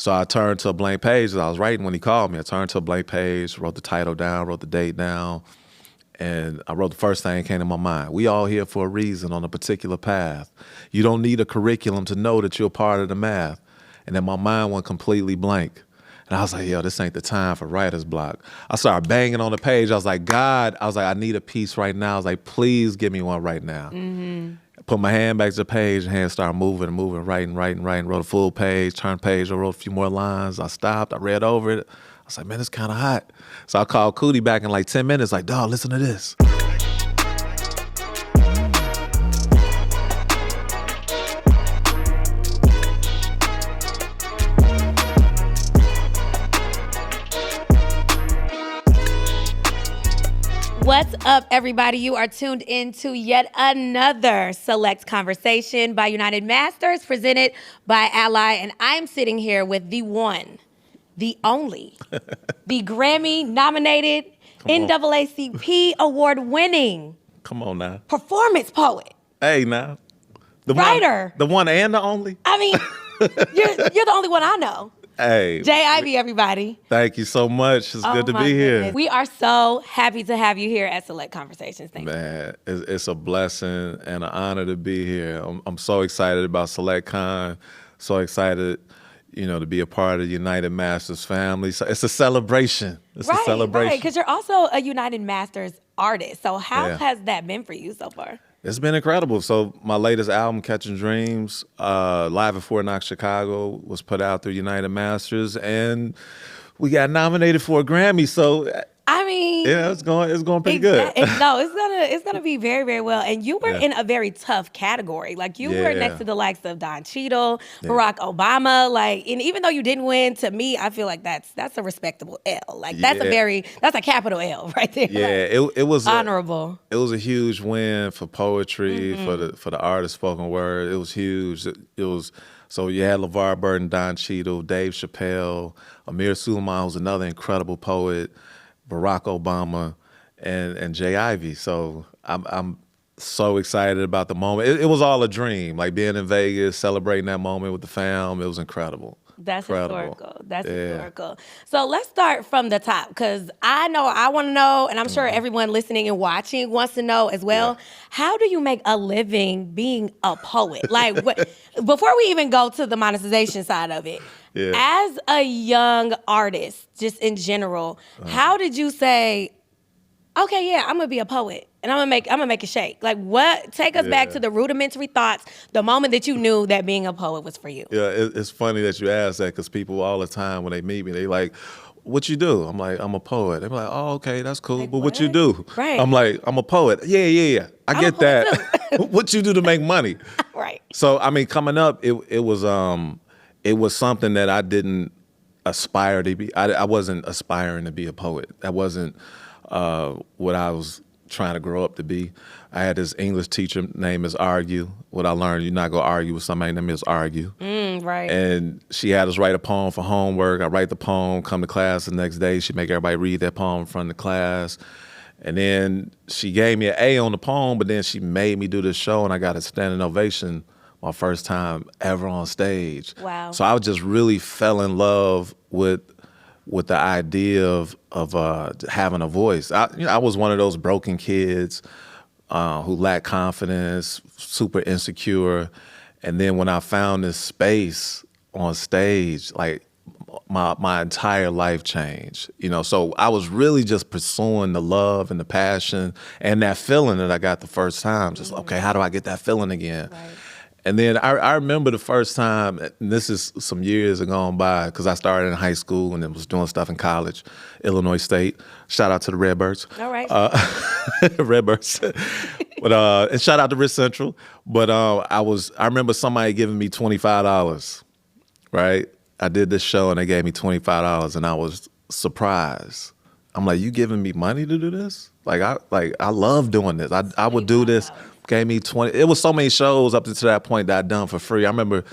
So I turned to a blank page as I was writing when he called me. I turned to a blank page, wrote the title down, wrote the date down, and I wrote the first thing that came to my mind. We all here for a reason on a particular path. You don't need a curriculum to know that you're a part of the math. And then my mind went completely blank. And I was like, yo, this ain't the time for writer's block. I started banging on the page. I was like, God, I need a piece right now. I was like, please give me one right now. I put my hand back to the page, and hand started moving, writing, wrote a full page, turned page, I wrote a few more lines. I stopped, I read over it. I was like, man, it's kind of hot. So I called Cootie back in like 10 minutes, like, dawg, listen to this. What's up, everybody? You are tuned in to yet another Select Conversation by UnitedMasters, presented by Ally, and I'm sitting here with the one, the only, the Grammy-nominated, NAACP award-winning, come on now, performance poet. Hey now, the writer, the one and the only. I mean, you're the only one I know. Hey, Jay Ivy, everybody. Thank you so much. It's good to be here. We are so happy to have you here at Select Conversations. Thank you. Man, it's a blessing and an honor to be here. I'm so excited about Select Con. So excited, to be a part of the UnitedMasters family. So it's a celebration. It's a celebration. Right, because you're also a UnitedMasters artist. So how has that been for you so far? It's been incredible. So my latest album, Catching Dreams, live at Fort Knox, Chicago, was put out through UnitedMasters, and we got nominated for a Grammy. So I mean, it's going pretty good. It's gonna be very, very well. And you were in a very tough category. Like you were next to the likes of Don Cheadle, Barack Obama. Like, and even though you didn't win, to me, I feel like that's a respectable L. Like that's a capital L right there. Yeah, like, it was honorable. It was a huge win for poetry, for the artist spoken word. It was huge. It was. So you had LeVar Burton, Don Cheadle, Dave Chappelle, Amir Suleiman, who's another incredible poet, Barack Obama, and Jay Ivy. So I'm so excited about the moment. It was all a dream, like being in Vegas, celebrating that moment with the fam. It was incredible. That's incredible. Historical. That's historical. So let's start from the top, because I want to know, and I'm sure everyone listening and watching wants to know as well, how do you make a living being a poet? Like, before we even go to the monetization side of it, as a young artist, just in general, how did you say, okay, I'm gonna be a poet and I'm gonna make it shake? Like, what? Take us back to the rudimentary thoughts, the moment that you knew that being a poet was for you. Yeah, it's funny that you ask that, because people all the time when they meet me, they like, what you do? I'm like, I'm a poet. They're like, oh, okay, that's cool. Like, but what you do? Right. I'm like, I'm a poet. Yeah. I get that. What you do to make money? Right. So I mean, coming up, it was something that I didn't aspire to be. I wasn't aspiring to be a poet. That wasn't what I was trying to grow up to be. I had this English teacher, name is Argue. What I learned, you're not gonna argue with somebody, name is Argue. Right. And she had us write a poem for homework. I write the poem, come to class the next day. She make everybody read that poem in front of the class. And then she gave me an A on the poem, but then she made me do this show, and I got a standing ovation my first time ever on stage. Wow. So I just really fell in love with the idea of having a voice. I was one of those broken kids who lacked confidence, super insecure, and then when I found this space on stage, like my entire life changed. So I was really just pursuing the love and the passion and that feeling that I got the first time. Just okay, how do I get that feeling again? Right. And then I remember the first time, and this is some years gone by, because I started in high school and then was doing stuff in college, Illinois State. Shout out to the Redbirds. All right. Redbirds. But and shout out to Rich Central. But I remember somebody giving me $25, right? I did this show and they gave me $25 and I was surprised. I'm like, you giving me money to do this? I love doing this. I would do this. Gave me 20. It was so many shows up to that point that I'd done for free. I remember,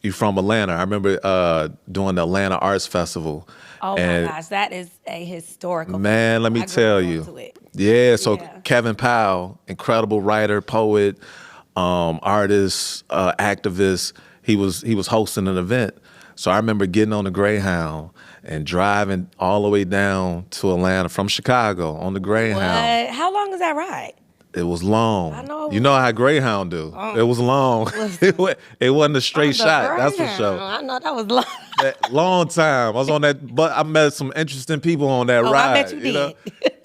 you from Atlanta. I remember doing the Atlanta Arts Festival. Oh my gosh, that is a historical. Man, let me tell you. Yeah, so Kevin Powell, incredible writer, poet, artist, activist. He was hosting an event. So I remember getting on the Greyhound and driving all the way down to Atlanta from Chicago on the Greyhound. What? How long is that ride? It was long. I know. You know how Greyhound do. It was long. It wasn't a straight shot, that's for sure. I know that was long. That long time. I was on that, but I met some interesting people on that ride. I bet you did. Know?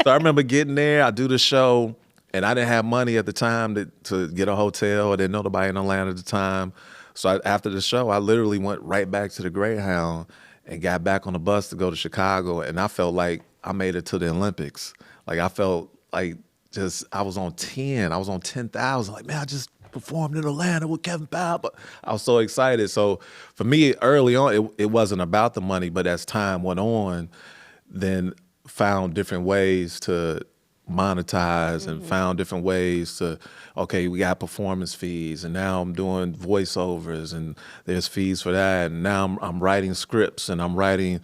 So I remember getting there, I do the show, and I didn't have money at the time to get a hotel. I didn't know nobody in Atlanta at the time. So after the show, I literally went right back to the Greyhound and got back on the bus to go to Chicago, and I felt like I made it to the Olympics. Like I felt like I was on 10. I was on 10,000. Like, man, I just performed in Atlanta with Kevin Powell. But I was so excited. So for me, early on, it wasn't about the money, but as time went on, then found different ways to monetize and found different ways to, okay, we got performance fees, and now I'm doing voiceovers, and there's fees for that, and now I'm writing scripts, and I'm writing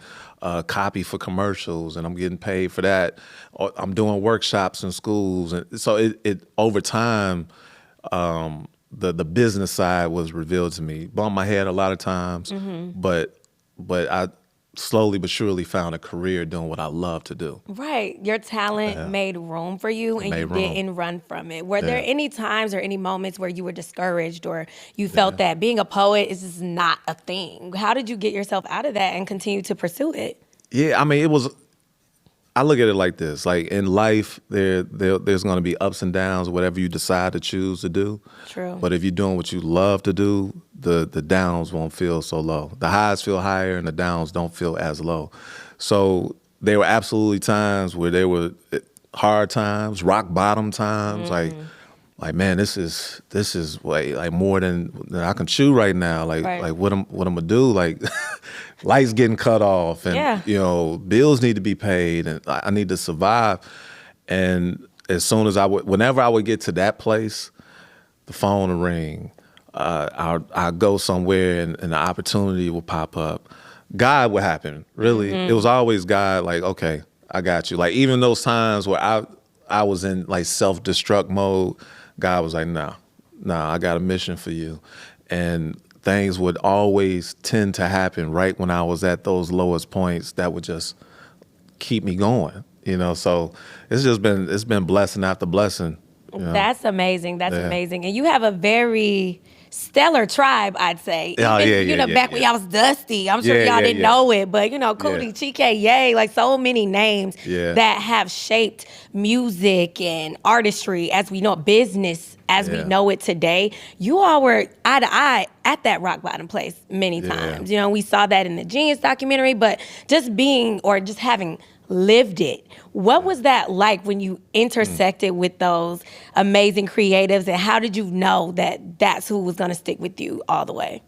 copy for commercials, and I'm getting paid for that. I'm doing workshops in schools, and so it over time, the business side was revealed to me. Bumped my head a lot of times, but I slowly but surely found a career doing what I love to do. Right. Your talent made room for you, and you didn't run from it. Were there any times or any moments where you were discouraged or you felt that being a poet is just not a thing? How did you get yourself out of that and continue to pursue it? Yeah, I mean, I look at it like this. Like in life, there's going to be ups and downs, whatever you decide to choose to do. True. But if you're doing what you love to do, the downs won't feel so low. The highs feel higher and the downs don't feel as low. So there were absolutely times where there were hard times, rock bottom times, like man, this is like more than I can chew right now. Like what I'm gonna do? Like lights getting cut off, and bills need to be paid, and I need to survive. And as soon as whenever I would get to that place, the phone will ring. I'll go somewhere, and an opportunity will pop up. God would happen. Really, it was always God. Like, okay, I got you. Like even those times where I was in like self-destruct mode, God was like, nah, I got a mission for you. And things would always tend to happen right when I was at those lowest points that would just keep me going, So it's been blessing after blessing. That's amazing. That's amazing. And you have a very stellar tribe, I'd say. Back when y'all was dusty. I'm sure y'all didn't know it, but Cootie, Chike, Ye, like so many names that have shaped music and artistry as we know, business as we know it today. You all were eye to eye at that rock bottom place many times. We saw that in the Genius documentary, but just having lived it. What was that like when you intersected with those amazing creatives, and how did you know that that's who was going to stick with you all the way?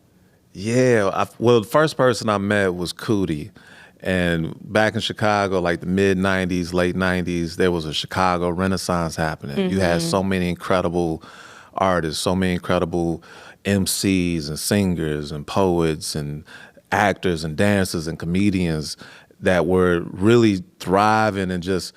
Yeah, the first person I met was Cootie. And back in Chicago, like the mid-'90s, late '90s, there was a Chicago Renaissance happening. You had so many incredible artists, so many incredible MCs and singers and poets and actors and dancers and comedians that were really thriving and just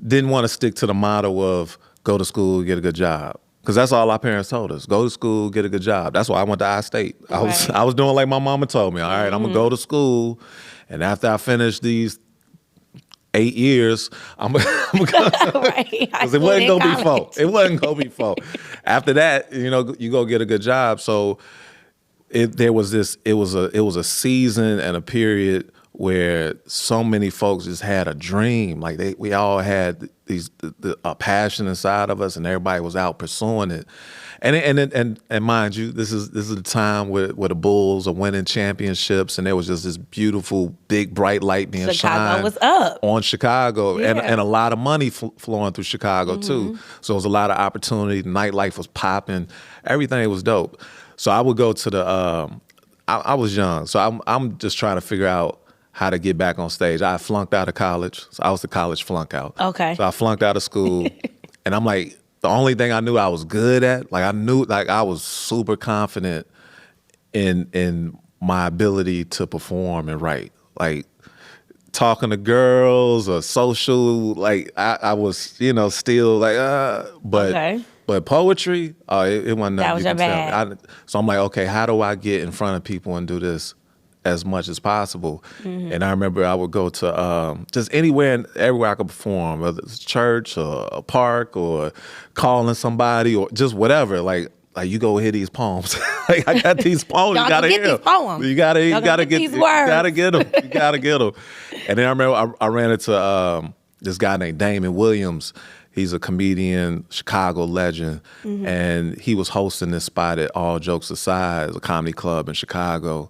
didn't want to stick to the motto of go to school, get a good job. Because that's all our parents told us. Go to school, get a good job. That's why I went to I-State. I was doing like my mama told me. All right, I'm going to go to school, and after I finish these 8 years, I'm going to because it wasn't going to be four. It wasn't going to be four. After that, you go get a good job. So it was a season and a period where so many folks just had a dream. Like we all had a passion inside of us, and everybody was out pursuing it. And mind you, this is the time where the Bulls are winning championships, and there was just this beautiful, big, bright light being shined was up on Chicago, and a lot of money flowing through Chicago too. So it was a lot of opportunity. The nightlife was popping. Everything was dope. So I would go to the. I was young, so I'm just trying to figure out how to get back on stage. I flunked out of college. So I was the college flunk out. Okay. So I flunked out of school. And I'm like, the only thing I knew I was good at, like I was super confident in my ability to perform and write. Like talking to girls or social, like I was, still like, but poetry, it wasn't nothing. That was your bag. So I'm like, okay, how do I get in front of people and do this as much as possible. And I remember I would go to just anywhere and everywhere I could perform, whether it's church or a park or calling somebody or just whatever. Like you go hear these poems. Like I got these poems. You gotta get hear these poems. You gotta get these words. You gotta get them. You gotta get them. And then I remember I ran into this guy named Damon Williams. He's a comedian, Chicago legend, and he was hosting this spot at All Jokes Aside, it's a comedy club in Chicago.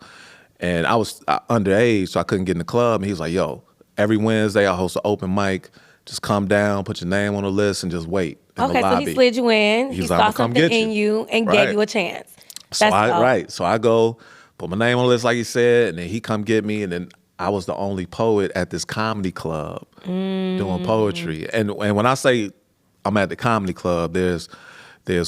And I was underage, so I couldn't get in the club. And he was like, yo, every Wednesday I host an open mic. Just come down, put your name on the list, and just wait in the So lobby. he slid you in. He He's saw like, "I'ma come something get in you and gave you a chance. So That's So I go, put my name on the list, like he said, and then he come get me, and then I was the only poet at this comedy club doing poetry. And when I say I'm at the comedy club, there's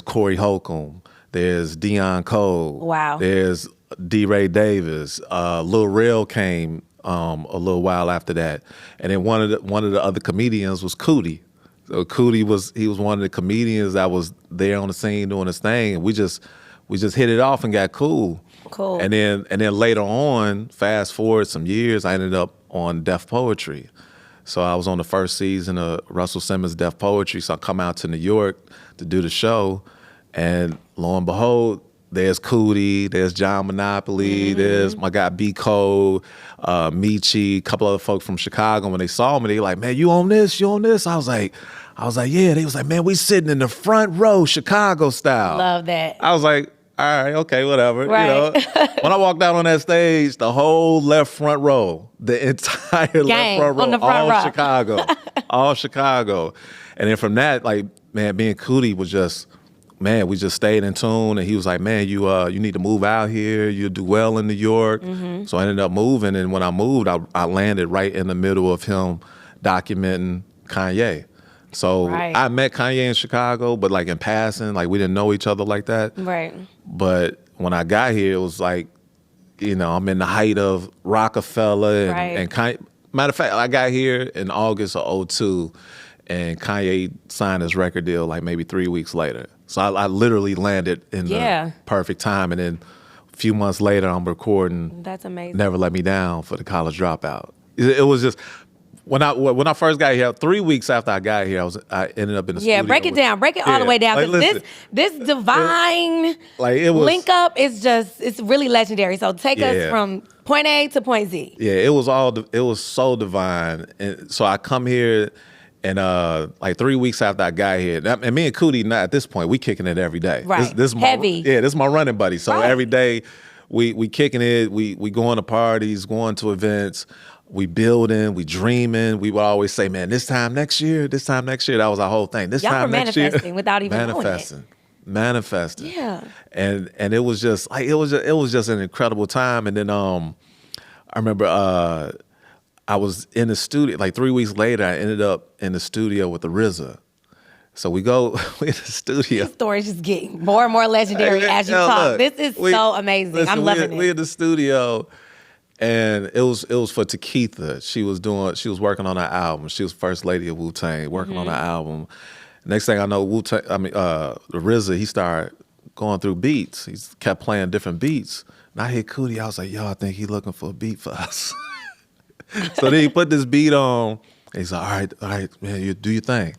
Corey Holcomb, there's Dion Cole, Wow. there's D. Ray Davis, Lil Rel came a little while after that, and then one of the other comedians was Cootie. So Cootie was one of the comedians that was there on the scene doing his thing, and we just hit it off and got cool. Cool. And then later on, fast forward some years, I ended up on Def Poetry. So I was on the first season of Russell Simmons' Def Poetry. So I come out to New York to do the show, and lo and behold, there's Cootie, there's John Monopoly, there's my guy B Code, Michi, a couple other folks from Chicago. When they saw me, they like, man, you on this? You on this? I was like, yeah. They was like, man, we sitting in the front row, Chicago style. Love that. I was like, all right, okay, whatever. Right. You know, when I walked out on that stage, the whole left front row, the entire left front row, on the front all row. Chicago, all Chicago. And then from that, like, man, me and Cootie was just, man, we just stayed in tune. And he was like, man, you need to move out here. You'll do well in New York. So I ended up moving. And when I moved, I landed right in the middle of him documenting Kanye. So I met Kanye in Chicago, but like in passing, like we didn't know each other like that. Right. But when I got here, it was like, you know, I'm in the height of Rockefeller and Kanye. Matter of fact, I got here in August of 2002, and Kanye signed his record deal like maybe 3 weeks later. So I literally landed in the perfect time. And then a few months later, I'm recording That's amazing. Never Let Me Down for the College Dropout. It was just, when I first got here, 3 weeks after I got here, I ended up in the studio. Yeah, break it down. Break it all the way down. Like, Because this divine it was, link up is it's really legendary. So take us from point A to point Z. Yeah, it was so divine. And so I come here, and like 3 weeks after I got here, and me and Cootie, at this point, we kicking it every day. Right. This is Heavy. This is my running buddy. So every day we kicking it, we going to parties, going to events, we building, we dreaming. We would always say, man, this time next year. That was our whole thing. Y'all were manifesting without even knowing it. Manifesting. Yeah. And it was just like it was just an incredible time. And then I remember I was in the studio, like 3 weeks later, I ended up in the studio with the RZA. So we in the studio. This story's just getting more and more legendary as you talk. Look, this is so amazing. Listen, I'm loving it. We in the studio, and it was for Takitha. She was working on her album. She was first lady of Wu-Tang, working on her album. Next thing I know, the RZA, he started going through beats. He kept playing different beats. And I hit Cootie. I was like, yo, I think he's looking for a beat for us. So then he put this beat on. And he's like, all right, man, you do your thing.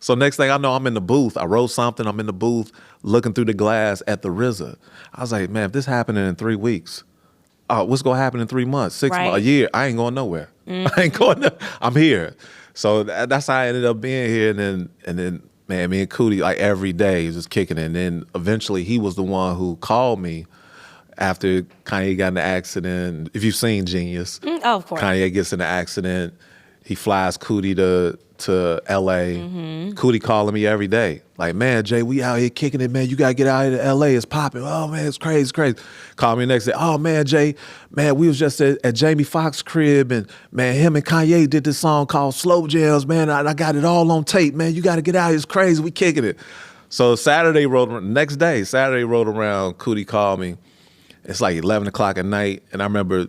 So next thing I know, I'm in the booth. I wrote something. I'm in the booth looking through the glass at the RZA. I was like, man, if this happening in 3 weeks, what's going to happen in 3 months, 6 months, a year? I ain't going nowhere. I ain't going nowhere. I'm here. So that's how I ended up being here. And then, man, me and Cootie, like every day, just kicking it. And then eventually he was the one who called me after Kanye got in the accident. If you've seen Genius, of course. Kanye gets in the accident. He flies Cootie to L.A. Cootie calling me every day. Like, man, Jay, we out here kicking it, man. You got to get out here to L.A. It's popping. Oh, man, it's crazy, Call me the next day. Oh, man, Jay, man, we was just at Jamie Foxx's crib, and, man, him and Kanye did this song called Slow Jams, man. I got it all on tape, man. You got to get out here. It's crazy. We kicking it. So Saturday rolled around, Cootie called me. It's like 11 o'clock at night, and I remember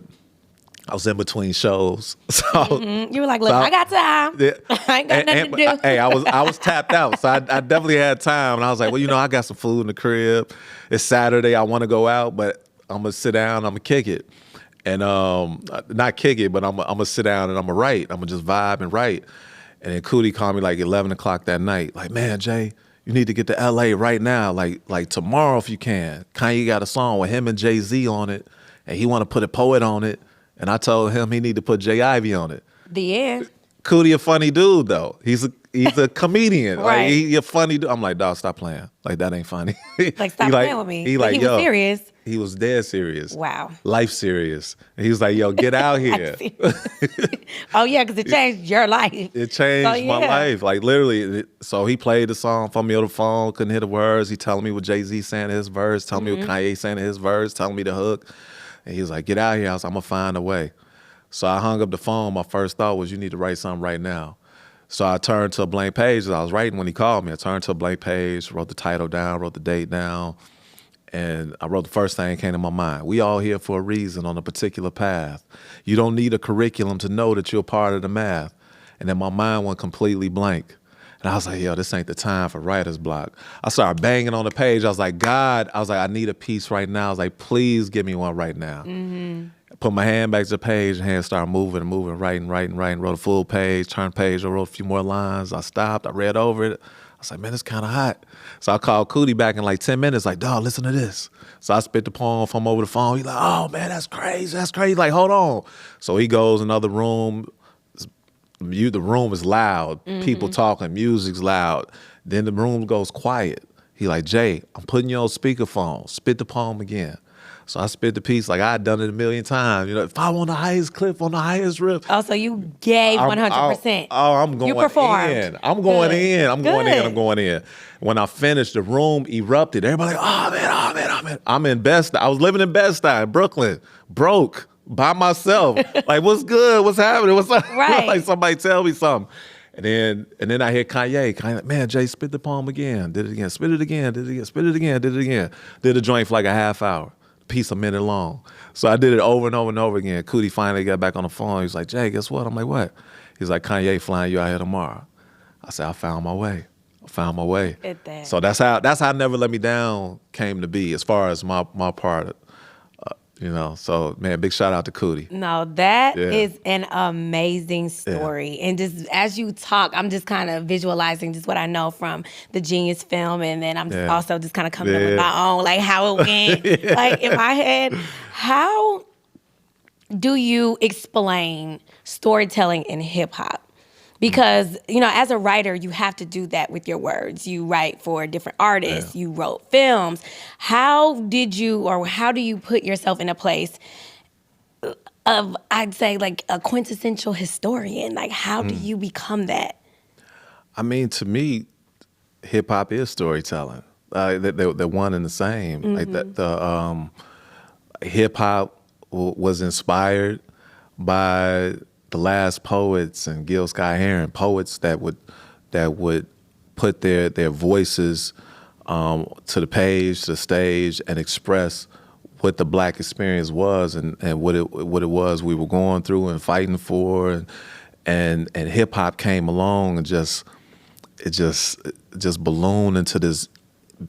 I was in between shows. So you were like, look, I got time. Yeah. I ain't got nothing to do. Hey, I was tapped out, so I definitely had time. And I was like, well, I got some food in the crib. It's Saturday. I want to go out, but I'm going to sit down. I'm going to kick it. and not kick it, but I'm gonna sit down and I'm gonna write. I'm gonna just vibe and write. And then Cootie called me like 11 o'clock that night. Like, man, Jay, you need to get to LA right now. Like tomorrow if you can. Kanye got a song with him and Jay-Z on it, and he want to put a poet on it. And I told him he need to put J. Ivy on it. The end. Cootie a funny dude though. He's a comedian. Right. Like, he a funny dude. I'm like, dog, stop playing. Like, that ain't funny. Like, stop playing with me. He But like, he was serious. He was dead serious. Wow. Life serious. And he was like, yo, get out here. Oh, yeah, because it changed your life. It changed my life. Like, literally. So he played the song for me on the phone, couldn't hear the words. He telling me what Jay-Z saying in his verse, telling me what Kanye saying in his verse, telling me the hook. And he was like, get out here. I was like, I'm going to find a way. So I hung up the phone. My first thought was, you need to write something right now. So I turned to a blank page as I was writing when he called me. I turned to a blank page, wrote the title down, wrote the date down, and I wrote the first thing that came to my mind. We all here for a reason on a particular path. You don't need a curriculum to know that you're part of the math. And then my mind went completely blank. And I was like, yo, this ain't the time for writer's block. I started banging on the page. I was like, God, I need a piece right now. I was like, please give me one right now. Put my hand back to the page, and hand started moving, writing, wrote a full page, turned page, I wrote a few more lines. I stopped, I read over it. I was like, man, it's kind of hot. So I called Cootie back in like 10 minutes, like, dog, listen to this. So I spit the poem from over the phone. He's like, oh, man, that's crazy. Like, hold on. So he goes in another room. The room is loud. People talking, music's loud. Then the room goes quiet. He like, Jay, I'm putting you on speakerphone. Spit the poem again. So I spit the piece like I had done it a million times. You know, if I want the highest clip on the highest riff. Oh, so you gave 100%. I'm going you performed. in. I'm going in. I'm going in. When I finished, the room erupted. Everybody like, oh man. I'm in Bed-Stuy. I was living in Bed-Stuy, in Brooklyn, broke, by myself. Like, what's good? What's happening? What's up? Right. Like, somebody tell me something. And then I hear Kanye like, man, Jay, spit the poem again. Did it again. Spit it again. Did it again. Spit it again. Did it again. Did the joint for like a half hour. Piece a minute long. So I did it over and over and over again. Cootie finally got back on the phone. He was like, Jay, guess what? I'm like, what? He's like, Kanye flying you out here tomorrow. I said, I found my way. So that's how Never Let Me Down came to be as far as my part. You know, so man, big shout out to Cootie. No, that is an amazing story. And just as you talk, I'm just kind of visualizing just what I know from the Genius film. And then I'm just also just kind of coming up with my own, like how it went. Like in my head, how do you explain storytelling in hip hop? Because, you know, as a writer, you have to do that with your words. You write for different artists. You wrote films. How do you put yourself in a place of, I'd say, like a quintessential historian? Like, how do you become that? I mean, to me, hip hop is storytelling. They're one and the same. Like the hip hop was inspired by the last poets and Gil Scott-Heron, poets that would put their voices to the page, to the stage, and express what the Black experience was and what it was we were going through and fighting for, and hip hop came along and just ballooned into this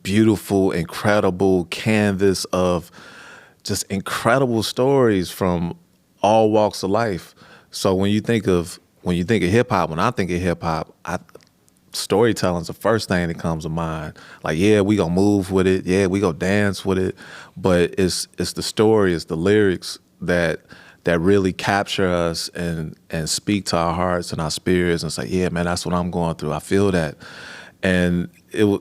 beautiful, incredible canvas of just incredible stories from all walks of life. So when you think of hip hop, when I think of hip hop, storytelling's the first thing that comes to mind. Like, yeah, we gonna move with it, yeah, we gonna dance with it, but it's the story, it's the lyrics that really capture us and speak to our hearts and our spirits and say, yeah, man, that's what I'm going through. I feel that. And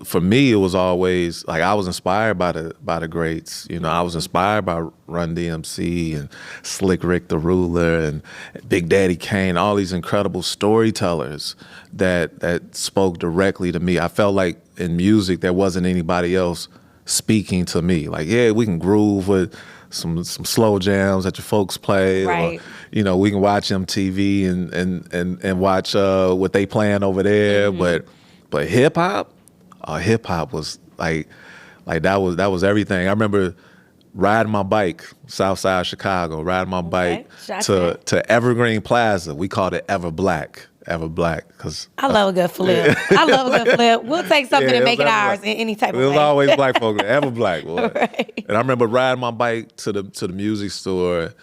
for me, it was always like I was inspired by the greats. You know, I was inspired by Run DMC and Slick Rick the Ruler and Big Daddy Kane, all these incredible storytellers that spoke directly to me. I felt like in music there wasn't anybody else speaking to me. Like, yeah, we can groove with some slow jams that your folks play, right. Or you know, we can watch MTV and watch what they playing over there, but hip hop was like that was everything. I remember riding my bike, South Side Chicago, to Evergreen Plaza. We called it Ever Black, because I love a good flip. We'll take something and make it ours in any type of way. It was always black folks, Ever Black. Boy. Right. And I remember riding my bike to the music store,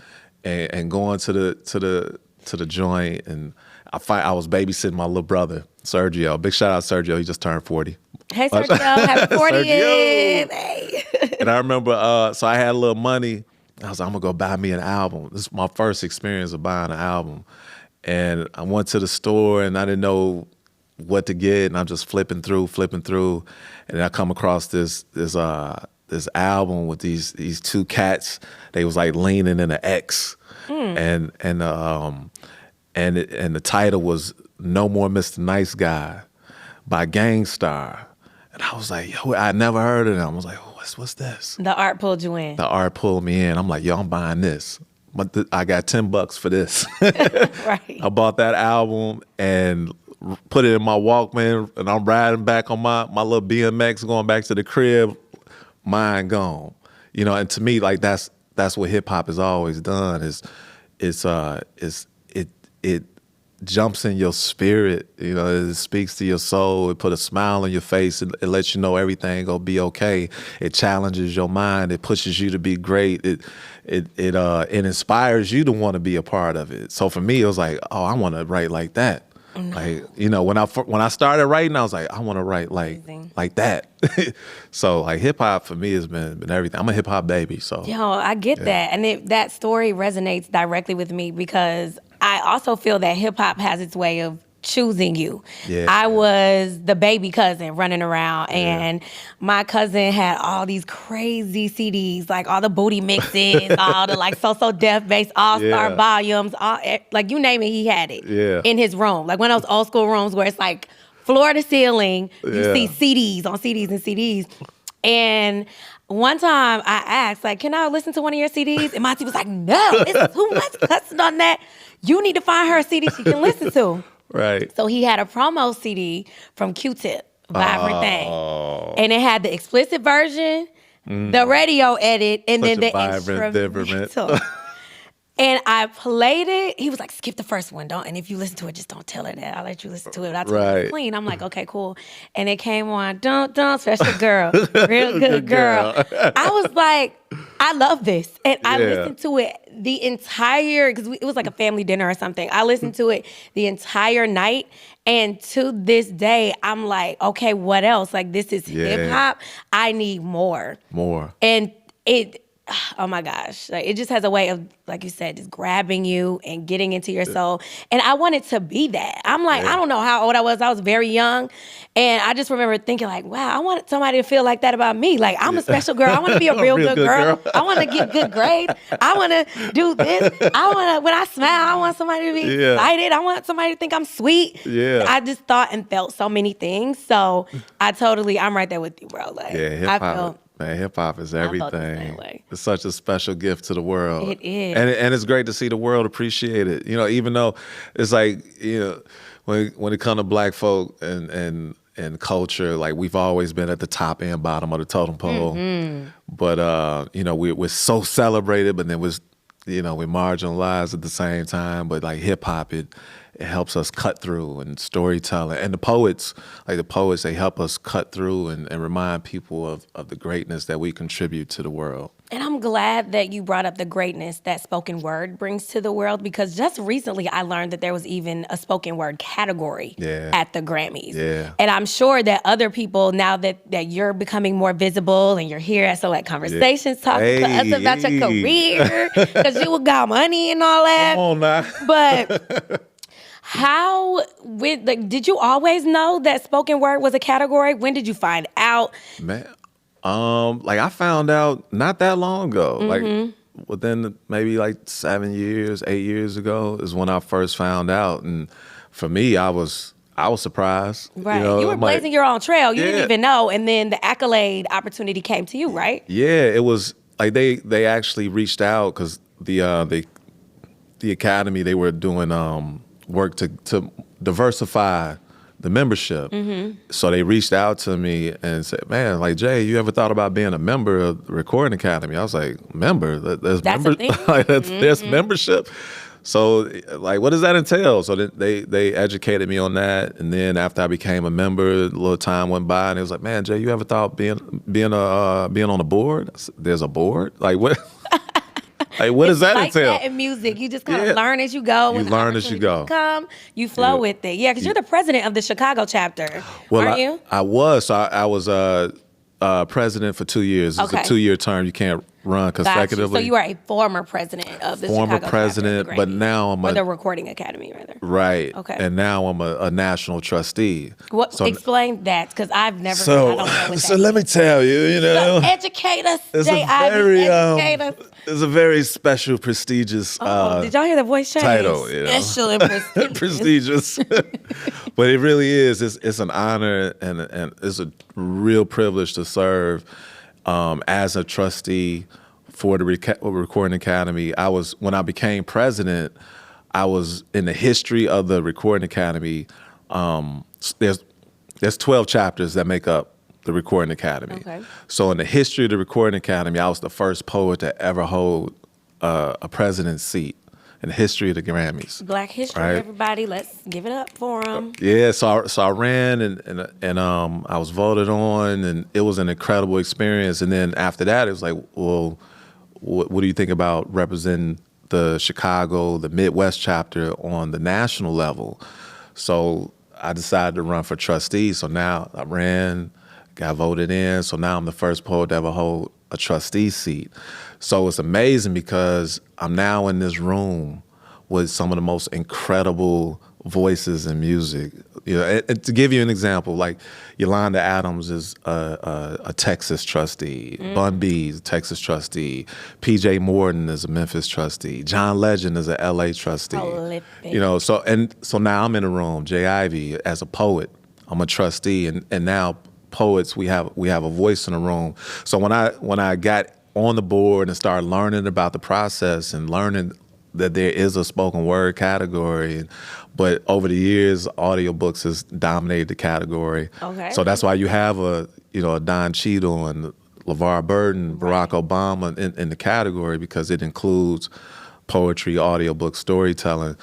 and going to the joint, and I was babysitting my little brother Sergio. Big shout out Sergio. He just turned 40. Hey, Sergio, happy 40th. Hey. And I remember, so I had a little money. I was like, I'm gonna go buy me an album. This is my first experience of buying an album. And I went to the store and I didn't know what to get, and I'm just flipping through, and I come across this album with these two cats. They was like leaning in an X, and the title was "No More Mr. Nice Guy" by Gangstar, and I was like, yo, I never heard of them. I was like, what's this? The art pulled you in. The art pulled me in. I'm like, yo, I'm buying this. But I got $10 for this. Right. I bought that album and put it in my Walkman, and I'm riding back on my little BMX, going back to the crib, mind gone. You know, and to me, like that's what hip hop has always done. It jumps in your spirit. You know, it speaks to your soul. It put a smile on your face. It lets you know everything gonna be okay. It challenges your mind. It pushes you to be great. It inspires you to want to be a part of it. So for me, it was like, oh, I want to write like that. Like, you know, when I started writing, I was like, I want to write like that. So like hip hop for me has been everything. I'm a hip hop baby. So Yo, I get that, and that story resonates directly with me because I also feel that hip hop has its way of choosing you. Yeah. I was the baby cousin running around, and my cousin had all these crazy CDs, like all the booty mixes, all the like So Def Bass All-Star volumes, like you name it, he had it in his room. Like one of those old school rooms where it's like floor to ceiling, you see CDs on CDs and CDs. And one time I asked, like, can I listen to one of your CDs? And Monty was like, no, it's too much cussing on that. You need to find her a CD she can listen to. Right. So he had a promo CD from Q-Tip, Vibrant Thing. And it had the explicit version, the radio edit, and then the instrumental. And I played it. He was like, skip the first one, don't. And if you listen to it, just don't tell her that. I'll let you listen to it. I'll tell her it's clean. I'm like, okay, cool. And it came on, don't, special girl, real good girl. I was like, I love this. And I listened to it the entire, because it was like a family dinner or something. I listened to it the entire night. And to this day, I'm like, okay, what else? Like, this is hip hop. I need more. And oh my gosh, like it just has a way of, like you said, just grabbing you and getting into your soul. And I wanted to be that. I'm like, I don't know how old I was very young. And I just remember thinking like, wow, I want somebody to feel like that about me. Like, I'm a special girl. I want to be a real good girl. I want to get good grades. I want to do this. When I smile, I want somebody to be excited. I want somebody to think I'm sweet. Yeah. I just thought and felt so many things. So I'm right there with you, bro. Like, hip-hop. Man, hip-hop is everything. It's such a special gift to the world. It is. And it's great to see the world appreciate it. You know, even though it's like, you know, when it comes to black folk and culture, like we've always been at the top and bottom of the totem pole. But, you know, we're so celebrated, but then we're marginalized at the same time. But like hip-hop, it helps us cut through, and storytelling. And the poets, they help us cut through and remind people of the greatness that we contribute to the world. And I'm glad that you brought up the greatness that spoken word brings to the world, because just recently I learned that there was even a spoken word category at the Grammys. Yeah. And I'm sure that other people, now that you're becoming more visible and you're here at Select Conversations talking to us about your career, because you got money and all that. Come on now. But did you always know that spoken word was a category? When did you find out? Man, like I found out not that long ago. Like within maybe like 8 years ago is when I first found out. And for me, I was surprised. Right. You know, you were blazing your own trail. You didn't even know. And then the accolade opportunity came to you, right? Yeah, it was like they actually reached out, because the Academy, they were doing work to diversify the membership. So they reached out to me and said, man, like, Jay, you ever thought about being a member of the Recording Academy? I was like, member? That's a thing? Like, there's membership? So, like, what does that entail? So they educated me on that. And then after I became a member, a little time went by, and it was like, man, Jay, you ever thought being on a board? I said, there's a board? Like, what? Like, what does that like entail? that in music. You just kind of learn as you go. You When the learn as you opportunities go. Come, you flow with it. Yeah, because you're the president of the Chicago chapter, Well, aren't you? I was. So I was president for 2 years. It's a 2-year term. You can't run Got you. consecutively. So you are a former president of the Former Chicago president, chapter of the but Grammy. now I'm or the Recording Academy, rather. right. Okay. And now I'm a national trustee. What? So, Explain that, because I've never. I so, don't know what so that let me means. tell you, you know, So educate us, it's J. a Ivy. very Educate us. it's a very special, prestigious Did y'all hear the voice change? title. You know? Special and prestigious. prestigious. But it really is. It's an honor and it's a real privilege to serve as a trustee for the Recording Academy. When I became president, I was in the history of the Recording Academy. There's 12 chapters that make up the Recording Academy. Okay. So in the history of the Recording Academy, I was the first poet to ever hold a president's seat in the history of the Grammys. Black history, right? everybody. Let's give it up for them. Yeah, so I ran and I was voted on, and it was an incredible experience. And then after that, it was like, well, what do you think about representing the Chicago, the Midwest chapter on the national level? So I decided to run for trustee. So now I ran, got voted in. So now I'm the first poet to ever hold a trustee seat. So it's amazing because I'm now in this room with some of the most incredible voices in music. You know, and to give you an example, like Yolanda Adams is a Texas trustee, Bun B is a Texas trustee, P.J. Morton is a Memphis trustee, John Legend is a L.A. trustee. Prolific. You know, so now I'm in a room, J. Ivy, as a poet, I'm a trustee, and now poets, we have a voice in the room. So when I got on the board and started learning about the process and learning that there is a spoken word category, but over the years, audiobooks has dominated the category. Okay. So that's why you have a Don Cheadle and LeVar Burton, Barack Obama in the category, because it includes poetry, audiobook, storytelling.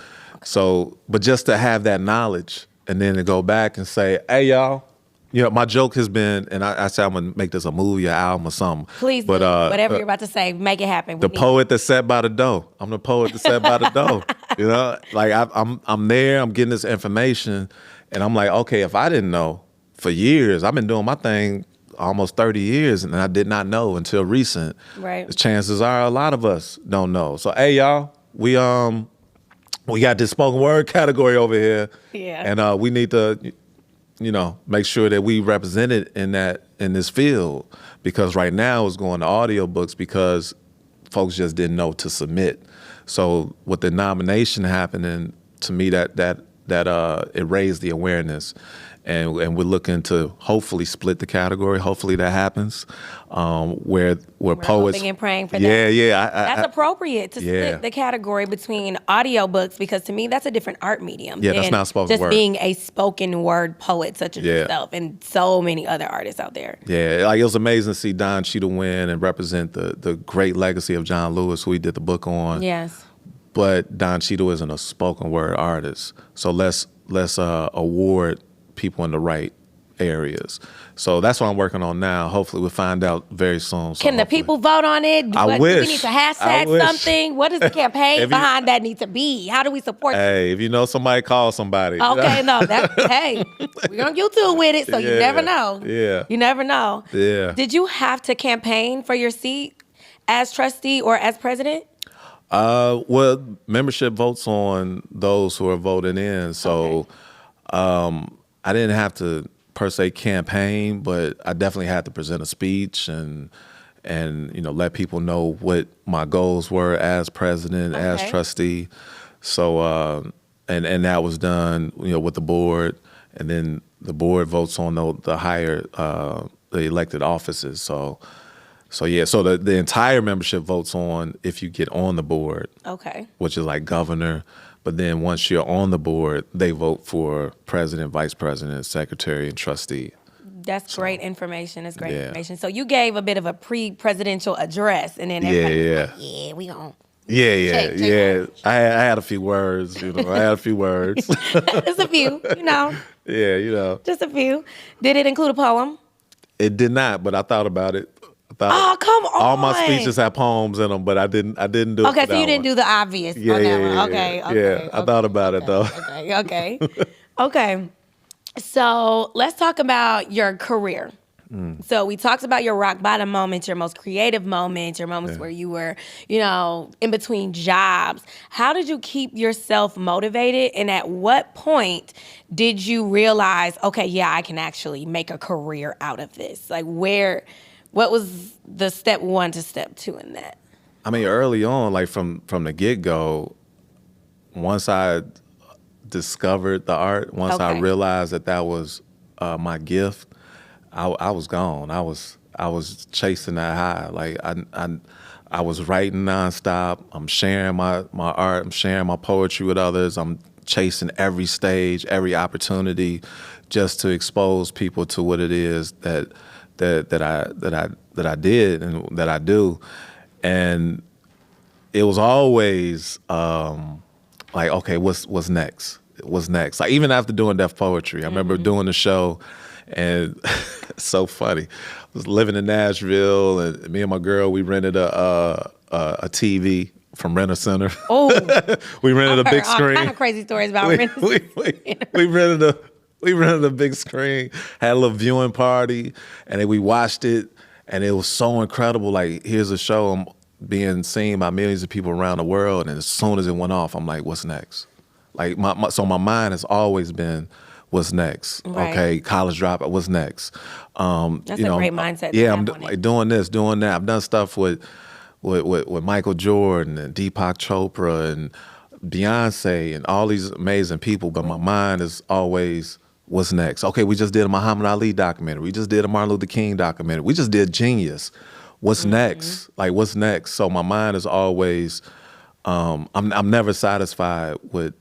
So, but just to have that knowledge and then to go back and say, hey, y'all, you know, my joke has been, and I say I'm going to make this a movie, an album, or something. Please, but, whatever you're about to say, make it happen. The poet that sat by the door. I'm the poet that sat by the door. You know, like I'm there, I'm getting this information, and I'm like, okay, if I didn't know for years, I've been doing my thing almost 30 years, and I did not know until recent. Right. The chances are a lot of us don't know. So, hey, y'all, we got this spoken word category over here. Yeah. And we need to, make sure that we represent it in this field, because right now it's going to audiobooks because folks just didn't know to submit. So with the nomination happening, to me that it raised the awareness, and we're looking to hopefully split the category. Hopefully that happens, where We're poets. hoping and praying for that. Yeah. That's appropriate to split the category between audiobooks, because to me that's a different art medium. Yeah, that's than not spoken just word. being a spoken word poet such as yourself and so many other artists out there. Yeah, like it was amazing to see Don Cheadle win and represent the great legacy of John Lewis, who he did the book on. Yes. But Don Cheadle isn't a spoken word artist, so let's award people in the right areas. So that's what I'm working on now. Hopefully we'll find out very soon. So Can the people vote on it? I Do wish. we need to hashtag something? What does the campaign behind that need to be? How do we support Hey, if you know somebody, call somebody. Okay, no, hey, we're on YouTube with it, so you never know. Yeah. You never know. Yeah. Did you have to campaign for your seat as trustee or as president? Well, membership votes on those who are voted in, so I didn't have to per se campaign, but I definitely had to present a speech and let people know what my goals were as president, as trustee. So and that was done with the board, and then the board votes on the higher the elected offices. So the entire membership votes on if you get on the board. Okay. Which is like governor. But then once you're on the board, they vote for president, vice president, secretary, and trustee. That's great information. That's great information. So you gave a bit of a pre-presidential address, and then everybody was like, we gon'. Yeah. I had a few words, I had a few words. Just a few, Yeah, Just a few. Did it include a poem? It did not, but I thought about it. thought Oh, come on. all my speeches had poems in them, but I didn't do it. Okay, for so that you didn't one. do the obvious Yeah, on that yeah, one. yeah, Okay, yeah. okay. Yeah, I thought about it though. Okay. Okay. So let's talk about your career. So we talked about your rock bottom moments, your most creative moments, your moments where you were, in between jobs. How did you keep yourself motivated? And at what point did you realize, okay, yeah, I can actually make a career out of this? Like what was the step 1 to step 2 in that? I mean, early on, like from the get-go, once I discovered the art, once I Okay. realized that was my gift, I was gone. I was chasing that high. Like I was writing nonstop. I'm sharing my art. I'm sharing my poetry with others. I'm chasing every stage, every opportunity, just to expose people to what it is that I did and that I do. And it was always like, okay, what's next? What's next? Like even after doing Deaf Poetry, I remember doing the show, and it's so funny. I was living in Nashville, and me and my girl, we rented a TV from Rent a Center. Oh, We rented a big all screen. kind of crazy stories about renting. We rented a big screen, had a little viewing party, and then we watched it, and it was so incredible. Like, here's a show being seen by millions of people around the world, and as soon as it went off, I'm like, what's next? Like so my mind has always been, what's next? Right. Okay, college dropout, what's next? That's a great mindset. Yeah, I'm like doing this, doing that. I've done stuff with Michael Jordan and Deepak Chopra and Beyonce and all these amazing people, but my mind is always, what's next? Okay, we just did a Muhammad Ali documentary. We just did a Martin Luther King documentary. We just did Genius. What's next? Like, what's next? So my mind is always, I'm never satisfied with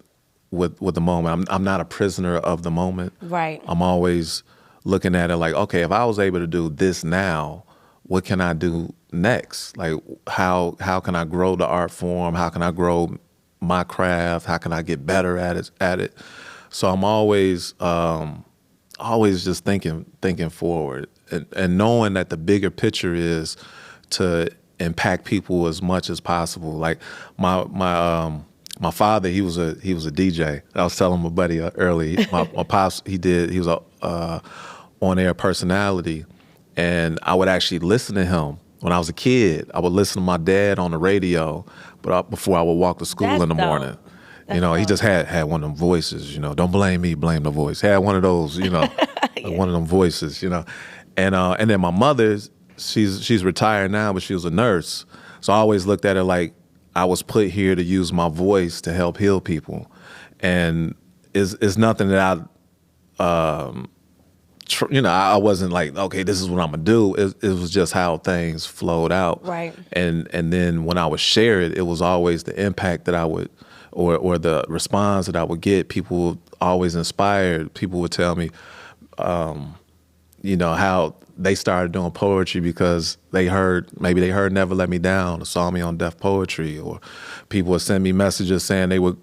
the moment. I'm not a prisoner of the moment. Right. I'm always looking at it like, okay, if I was able to do this now, what can I do next? Like, how can I grow the art form? How can I grow my craft? How can I get better at it? So I'm always just thinking forward, and knowing that the bigger picture is to impact people as much as possible. Like my father, he was a DJ. I was telling my buddy early. My pops, he was a on-air personality, and I would actually listen to him when I was a kid. I would listen to my dad on the radio, but before I would walk to school That's in the dope. morning. That's He just had one of them voices. Don't blame me, blame the voice. Had one of those. Yeah. One of them voices. And then my mother, she's retired now, but she was a nurse. So I always looked at her like I was put here to use my voice to help heal people, and it's nothing that I wasn't like, okay, this is what I'm gonna do. It was just how things flowed out. Right. And then when I would share it, it was always the impact that I would, or the response that I would get. People always inspired. People would tell me, how they started doing poetry because maybe they heard Never Let Me Down or saw me on Deaf Poetry, or people would send me messages saying they were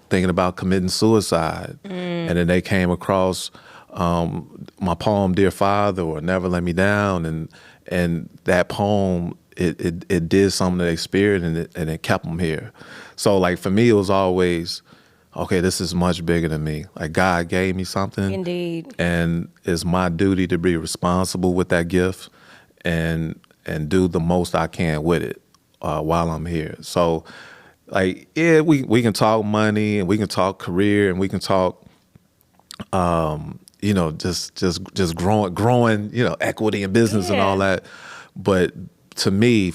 thinking about committing suicide, and then they came across my poem Dear Father or Never Let Me Down, and that poem it did something to their spirit, and it kept them here. So like for me, it was always, okay, this is much bigger than me. Like God gave me something. Indeed. And it's my duty to be responsible with that gift and do the most I can with it while I'm here. So like, yeah, we can talk money and we can talk career and we can talk just growing, equity in business and all that. But for me,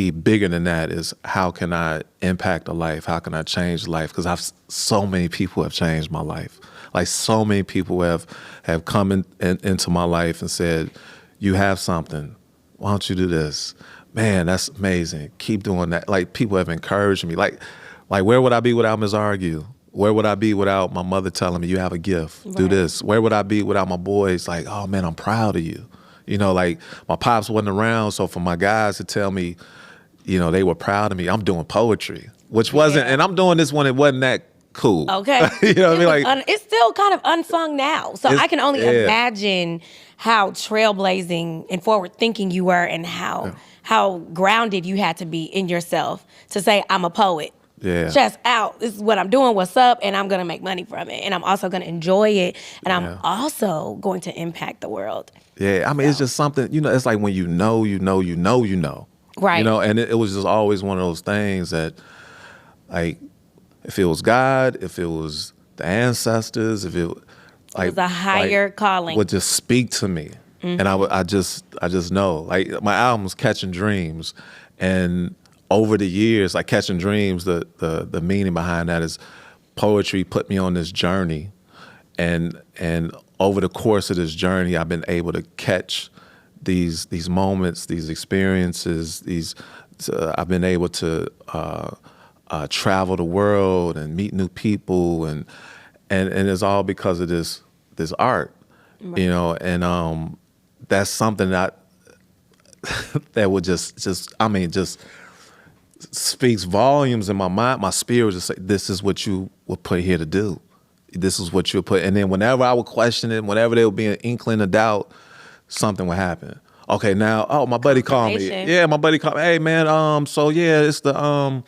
bigger than that is how can I impact a life? How can I change life? Because so many people have changed my life. Like so many people have come into my life and said, you have something. Why don't you do this? Man, that's amazing. Keep doing that. Like people have encouraged me. Like where would I be without Ms. Argue? Where would I be without my mother telling me, you have a gift, do this? Where would I be without my boys? Like, oh man, I'm proud of you. Like my pops wasn't around, so for my guys to tell me, they were proud of me, I'm doing poetry, which wasn't, and I'm doing this when it wasn't that cool. Okay. You know what I mean? Like it's still kind of unsung now. So I can only imagine how trailblazing and forward thinking you were and how how grounded you had to be in yourself to say, I'm a poet. Yeah. Chest out. This is what I'm doing. What's up? And I'm going to make money from it. And I'm also going to enjoy it. And I'm also going to impact the world. Yeah. I mean, it's just something, it's like when you know. Right. And it was just always one of those things that, like, if it was God, if it was the ancestors, if it was a higher calling, would just speak to me. And I just know. Like, my album's Catching Dreams. And over the years, like Catching Dreams, the meaning behind that is poetry put me on this journey. And over the course of this journey, I've been able to catch these moments, these experiences, I've been able to travel the world and meet new people, and it's all because of this art, right. And that's something that would just speaks volumes in my mind. My spirit would just say, this is what you were put here to do. This is what you were put. And then whenever I would question it, whenever there would be an inkling of doubt, something would happen. Okay, now, my buddy called me. Yeah, my buddy called me. Hey, man, so yeah, it's the,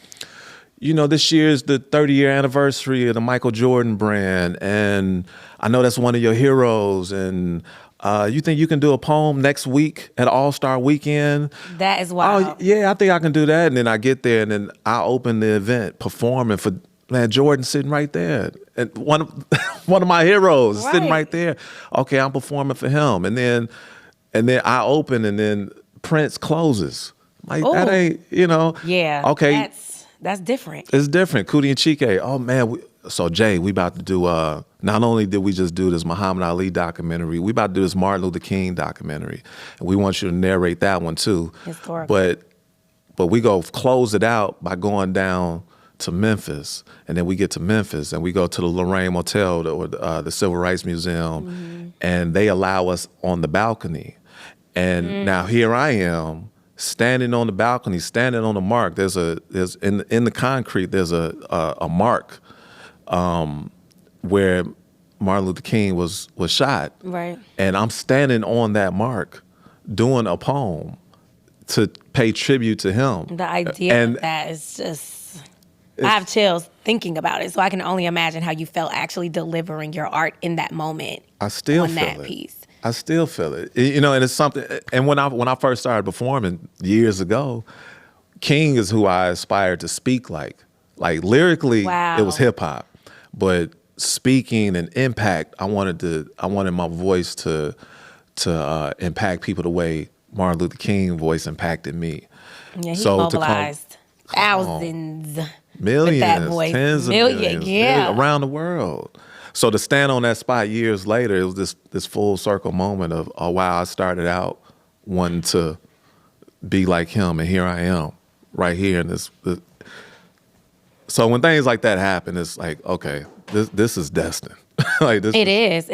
this year's the 30-year anniversary of the Michael Jordan brand. And I know that's one of your heroes. And you think you can do a poem next week at All-Star Weekend? That is wild. Oh, yeah, I think I can do that. And then I get there, and then I open the event performing for, man, Jordan sitting right there. And one of my heroes is sitting right there. Okay, I'm performing for him. And then I open, and then Prince closes. Like, that ain't, Yeah. Okay. That's different. It's different. Cootie and Chike. Oh, man. So, Jay, we about to do, not only did we just do this Muhammad Ali documentary, we about to do this Martin Luther King documentary. And we want you to narrate that one, too. Historical. But we go close it out by going down to Memphis. And then we get to Memphis, and we go to the Lorraine Motel or the Civil Rights Museum. And they allow us on the balcony. And now here I am, standing on the balcony, standing on the mark. There's in the concrete. There's a mark where Martin Luther King was shot. Right. And I'm standing on that mark, doing a poem to pay tribute to him. The idea of that is just, I have chills thinking about it. So I can only imagine how you felt actually delivering your art in that moment. I still on feel that it. piece. I still feel it. And it's something. And when I first started performing years ago, King is who I aspired to speak like. Like, lyrically, It was hip hop, but speaking and impact, I wanted my voice to impact people the way Martin Luther King voice impacted me. Yeah, he mobilized thousands, millions, with that voice. Tens of millions, around the world. So to stand on that spot years later, it was this full circle moment of, oh, wow, I started out wanting to be like him, and here I am, right here in this. So when things like that happen, it's like, okay, this is destined. It is.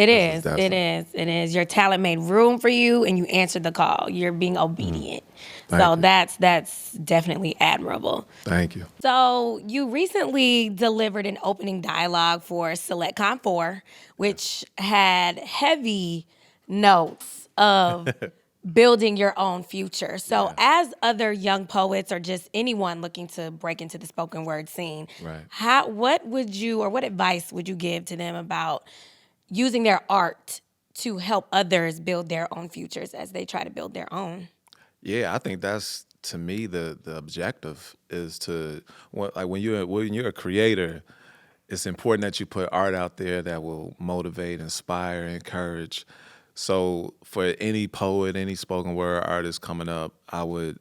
Your talent made room for you, and you answered the call. You're being obedient. That's definitely admirable. Thank you. So you recently delivered an opening dialogue for SelectCon4, which had heavy notes of building your own future. So as other young poets or just anyone looking to break into the spoken word scene, what advice would you give to them about using their art to help others build their own futures as they try to build their own? Yeah, I think that's, to me, the objective is to, like, when you're a creator, it's important that you put art out there that will motivate, inspire, encourage. So for any poet, any spoken word artist coming up, I would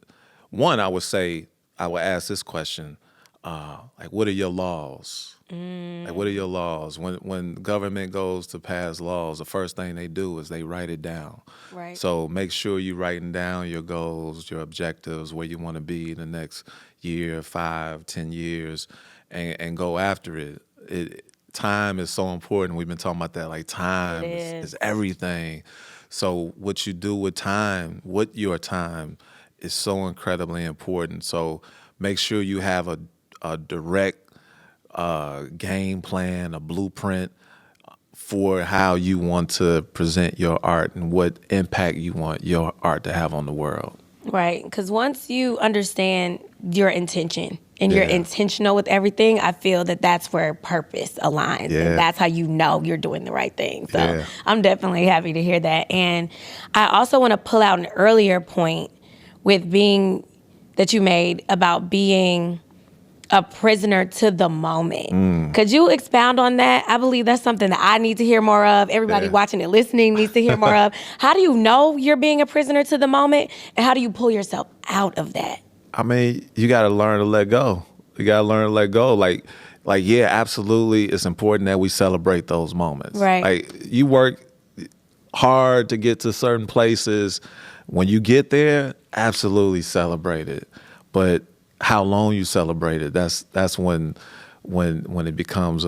ask this question, like, what are your laws? Like, what are your laws? When government goes to pass laws, the first thing they do is they write it down. Right. So make sure you're writing down your goals, your objectives, where you want to be in the next year, 5, 10 years, and go after it. Time is so important. We've been talking about that. Like, time is everything. So what you do with your time is so incredibly important. So make sure you have a direct game plan, a blueprint for how you want to present your art and what impact you want your art to have on the world. Right. Because once you understand your intention and you're Yeah. intentional with everything, I feel that that's where purpose aligns. Yeah. And that's how you know you're doing the right thing. So Yeah. I'm definitely happy to hear that. And I also want to pull out an earlier point with being that you made about being a prisoner to the moment. Could you expound on that? I believe that's something that I need to hear more of. Everybody Yeah. watching and listening needs to hear more of. How do you know you're being a prisoner to the moment, and how do you pull yourself out of that? I mean, you got to learn to let go. You got to learn to let go. Yeah, absolutely. It's important that we celebrate those moments. Right. Like, you work hard to get to certain places. When you get there, absolutely celebrate it. But how long you celebrate it, that's when it becomes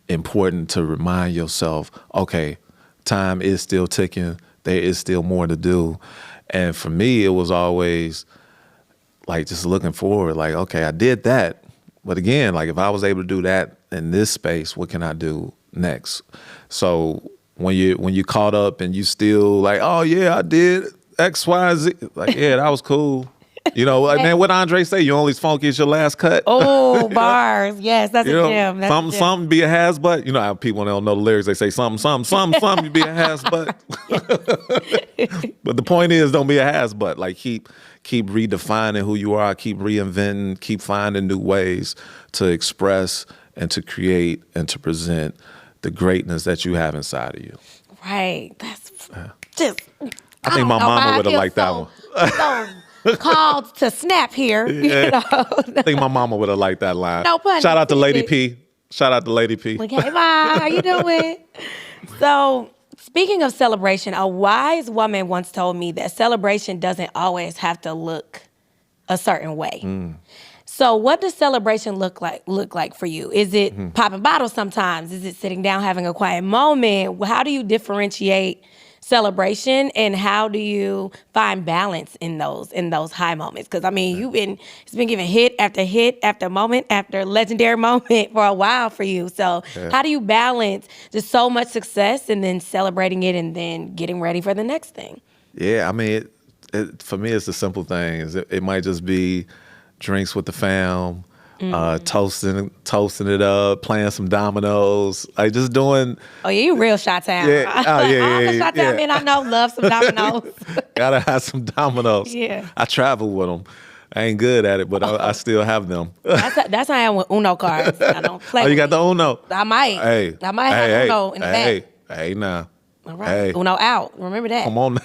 important to remind yourself, okay, time is still ticking. There is still more to do. And for me, it was always like just looking forward, like, okay, I did that. But again, like, if I was able to do that in this space, what can I do next? So when you caught up and you still like, oh yeah, I did X, Y, Z, like, yeah, that was cool. You know, like, man, what Andre say? You only as funky as your last cut. Oh, bars. Yes, that's You a know, gem. That's a gem. something be a has butt. You know how people don't know the lyrics. They say something you be a has butt. But the point is, don't be a has butt. Like, keep redefining who you are. Keep reinventing. Keep finding new ways to express and to create and to present the greatness that you have inside of you. Right. That's just. I think my mama would have liked that one. So called to snap here. Yeah. You know? I think my mama would have liked that line. No pun Shout out to Lady intended. P. Shout out to Lady P. Okay, bye. How you doing? So, speaking of celebration, a wise woman once told me that celebration doesn't always have to look a certain way. So, what does celebration look like for you? Is it popping bottles sometimes? Is it sitting down having a quiet moment? How do you differentiate celebration, and how do you find balance in those high moments? Because I mean, it's been giving hit after moment after legendary moment for a while for you. So how do you balance just so much success and then celebrating it and then getting ready for the next thing? Yeah, I mean, for me, it's the simple things. It might just be drinks with the fam, toasting it up, playing some dominoes, like just doing. Oh yeah, you real Chi-Town. Yeah. Oh, yeah, All yeah, the Chi-Town men I know love some dominoes. Gotta have some dominoes. Yeah. I travel with them. I ain't good at it, but I still have them. That's how I am with Uno cards. I don't play. Oh, you with got the Uno? I might. Hey. I might have Uno in the back. Hey, now. All right. Hey. Uno out. Remember that. Come on.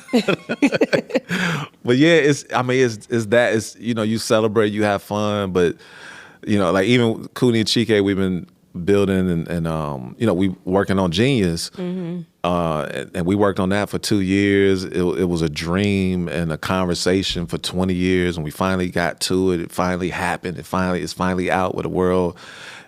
But yeah, it's that. It's, you celebrate, you have fun, but, like even Cooney and Chike, we've been building and we working on Genius. And we worked on that for 2 years. It was a dream and a conversation for 20 years, and we finally got to it. It finally happened. It's finally out where the world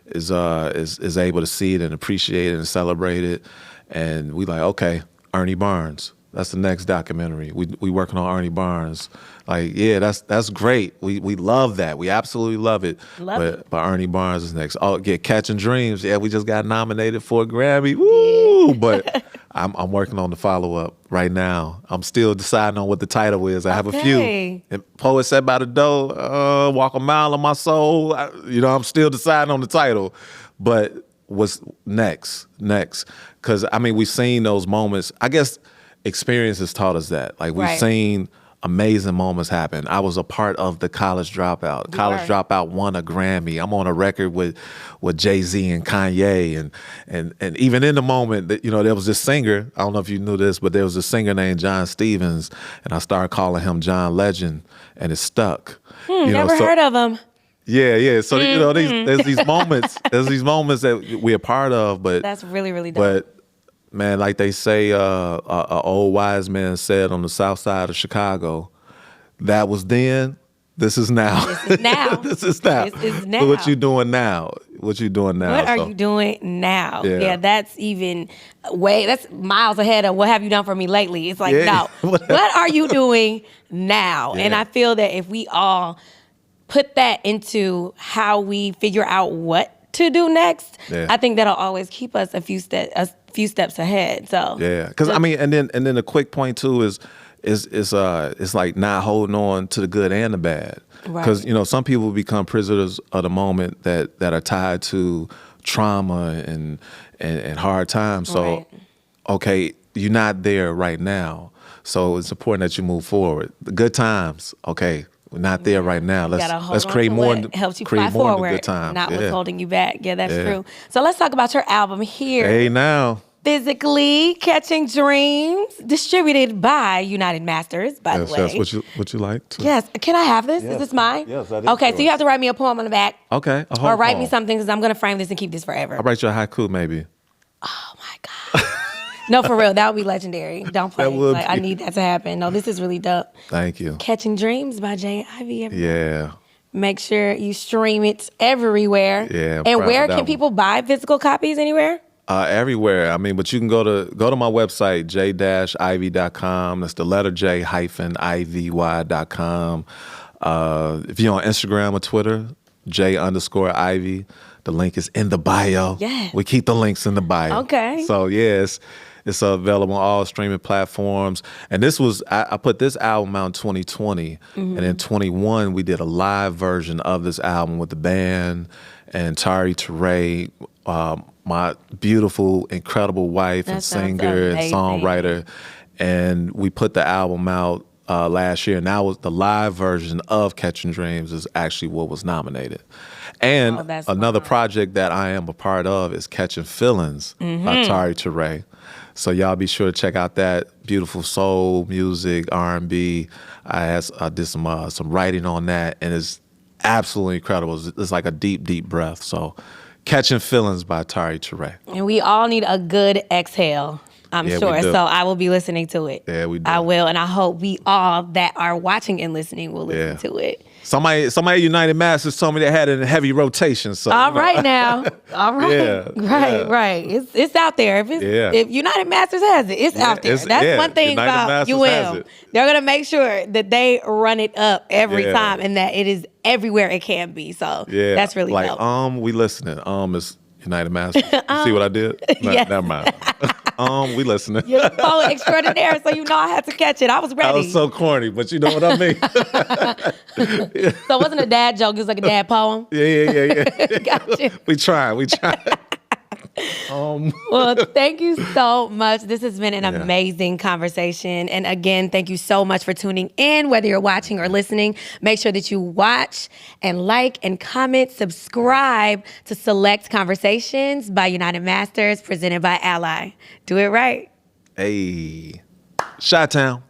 is able to see it and appreciate it and celebrate it. And we like, okay, Ernie Barnes. That's the next documentary. We working on Ernie Barnes. Like, yeah, that's great. We love that. We absolutely love it. But Ernie Barnes is next. Oh, yeah, Catching Dreams. Yeah, we just got nominated for a Grammy. Woo! Yeah. But I'm working on the follow-up right now. I'm still deciding on what the title is. I have a few. And Poet Said by the Dough, Walk a Mile on My Soul. I'm still deciding on the title. But what's next? Because, we've seen those moments. I guess experience has taught us that. Like, we've seen amazing moments happen. I was a part of the College Dropout. College Dropout won a Grammy. I'm on a record with Jay-Z and Kanye. And even in the moment, that there was this singer, I don't know if you knew this, but there was a singer named John Stevens, and I started calling him John Legend, and it stuck. Never heard of him. Yeah. So, there's these moments. There's these moments that we're a part of, but that's really, really dope. But man, like they say, a old wise man said on the south side of Chicago, that was then, this is now. This is now. This is now. This is now. So what you doing now? What are you doing now? Yeah, that's that's miles ahead of what have you done for me lately. It's like, no, what are you doing now? Yeah. And I feel that if we all put that into how we figure out what to do next, I think that'll always keep us a few steps ahead. So yeah, because and then a quick point too is it's like not holding on to the good and the bad. Because some people become prisoners of the moment that are tied to trauma and hard times. So, okay, you're not there right now. So it's important that you move forward. The good times, okay, we're not there right now. Let's create more. Helps you fly forward. The good times. Not what's holding you back. Yeah, that's true. So let's talk about your album here. Hey now. Physically Catching Dreams, distributed by UnitedMasters, by the way. Yes, would you like to? Yes. Can I have this? Yes. Is this mine? Yes, that is Okay, yours. so you have to write me a poem on the back. Okay. Or write me something, because I'm going to frame this and keep this forever. I'll write you a haiku, maybe. Oh, my God. No, for real. That would be legendary. Don't play. That would be. I need that to happen. No, this is really dope. Thank you. Catching Dreams by Jay Ivy. Yeah. Make sure you stream it everywhere. Yeah. And where can people buy physical copies? Anywhere? Everywhere. I mean, but you can go to my website, j-ivy.com. That's the letter J-IVY.com. If you're on Instagram or Twitter, J_Ivy. The link is in the bio. Yeah. We keep the links in the bio. Okay. So yes, it's available on all streaming platforms. And this was, I put this album out in 2020. And in 21, we did a live version of this album with the band and Tari Teray, my beautiful, incredible wife and singer and songwriter. And we put the album out last year. And that was the live version of Catching Dreams is actually what was nominated. And another project that I am a part of is Catching Feelings by Tari Teray. So y'all be sure to check out that beautiful soul music, R&B. I did some writing on that, and it's absolutely incredible. It's like a deep, deep breath. So Catching Feelings by Tari Teray. And we all need a good exhale, I'm sure. So I will be listening to it. Yeah, we do. I will, and I hope we all that are watching and listening will listen to it. Somebody at UnitedMasters told me they had it in heavy rotation. So all right now. All right. Right. It's out there. If UnitedMasters has it, it's out there. That's one thing about UM. They're gonna make sure that they run it up every time and that it is everywhere it can be. So that's really dope. We listening. Is UnitedMasters. You see what I did? No, never mind. We listening. You're the poet extraordinaire, so you know I had to catch it. I was ready. I was so corny, but you know what I mean. So it wasn't a dad joke, it was like a dad poem? Yeah. Gotcha. We tried. Well, thank you so much. This has been an amazing conversation. And again, thank you so much for tuning in, whether you're watching or listening. Make sure that you watch and like and comment, subscribe to Select Conversations by UnitedMasters, presented by Ally. Do it right. Hey, Chi-Town.